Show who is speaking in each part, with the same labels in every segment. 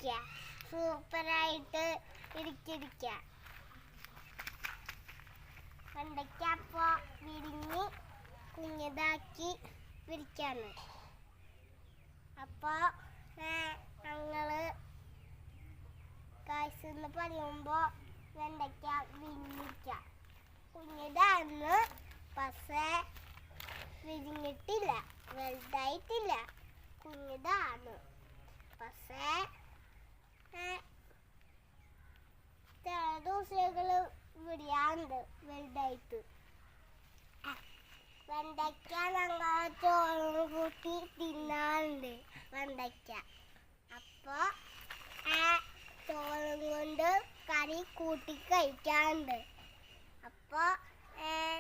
Speaker 1: ഇരിക്കുക, സൂപ്പറായിട്ട് ഇരിക്കുക. വെണ്ടയ്ക്ക അപ്പോൾ വിരിഞ്ഞ് കുഞ്ഞതാക്കി വിരിക്കാണ്. അപ്പോൾ ഞങ്ങൾ കായ്ച്ചെന്ന് പറയുമ്പോൾ വെണ്ടയ്ക്ക വിരിഞ്ഞിരിക്കുക. കുഞ്ഞതാന്ന്, പക്ഷേ വിരിഞ്ഞിട്ടില്ല, വലുതായിട്ടില്ല. കുഞ്ഞതാണ്, പക്ഷേ ചില ദിവസങ്ങൾ വിരിയാണ്ട് വലുതായിട്ട്. വെണ്ടയ്ക്ക ഞങ്ങൾ ചോറും കൂട്ടി തിന്നാറുണ്ട് വെണ്ടയ്ക്ക. അപ്പോൾ ചോറും കൊണ്ട് കറി കൂട്ടി കഴിക്കാറുണ്ട്. അപ്പോൾ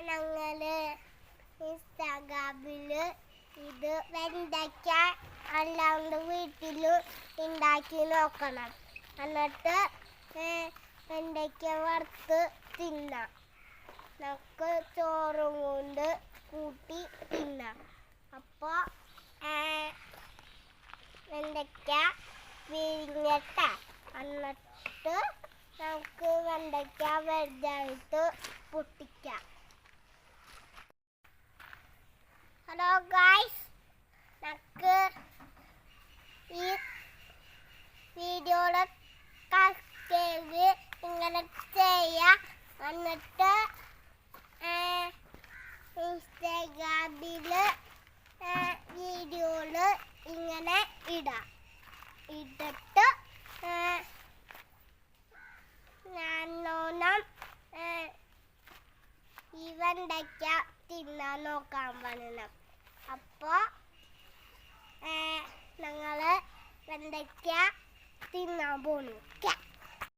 Speaker 1: ഞങ്ങൾ ഇൻസ്റ്റാഗ്രാമിൽ ഇത് വെണ്ടയ്ക്ക അല്ലാണ്ട് വീട്ടിൽ ഉണ്ടാക്കി നോക്കണം. എന്നിട്ട് വെണ്ടയ്ക്ക വറുത്ത് തിന്നാം. നമുക്ക് ചോറും കൊണ്ട് കൂട്ടി തിന്നാം. അപ്പോൾ വെണ്ടയ്ക്ക വിരിഞ്ഞിട്ട് എന്നിട്ട് നമുക്ക് വെണ്ടയ്ക്ക വലുതായിട്ട് പൊട്ടിക്കാം. ഹലോ ഗായ്സ്, നമുക്ക് ഈ വീഡിയോയുടെ കസ്റ്റേജ് ഇങ്ങനെ ചെയ്യാം. എന്നിട്ട് ഇൻസ്റ്റാഗ്രാമിൽ വീഡിയോയിൽ ഇങ്ങനെ ഇടാം. ഇട്ടിട്ട് നല്ലോണം ഈ വെണ്ടയ്ക്ക തിന്നാൻ നോക്കാൻ പറയണം. അപ്പോൾ ഞങ്ങൾ വെണ്ടയ്ക്ക തിന്നാൻ പോണു.